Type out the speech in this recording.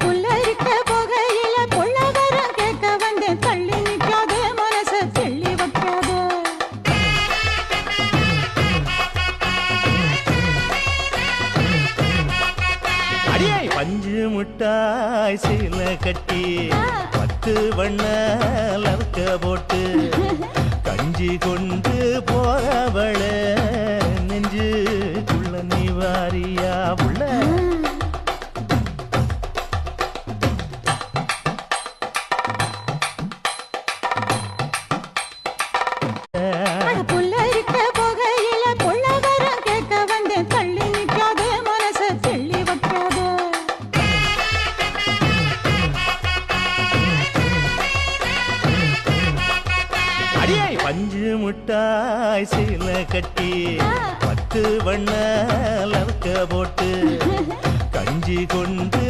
புள்ள இருக்க போகையில புள்ள வரம் கேட்க வந்தேன். தள்ளி நிக்காத மனச தெள்ளி வைக்காத. அடியே பஞ்சு முட்டாய் சீல கட்டி 10 வண்ண லவக்க போட்டு கஞ்சி கொண்டு போறவள நெஞ்சுக்குள்ள நீ வாரியா உள்ள புள்ள இருக்க போகையில புள்ள வரம் கேட்க வந்தேன். தள்ளி நிக்காத மனச தெள்ளி வைக்காத. அடியே பஞ்சு முட்டாய் சீல கட்டி 10 வண்ண லவக்க போட்டு கஞ்சி கொண்டு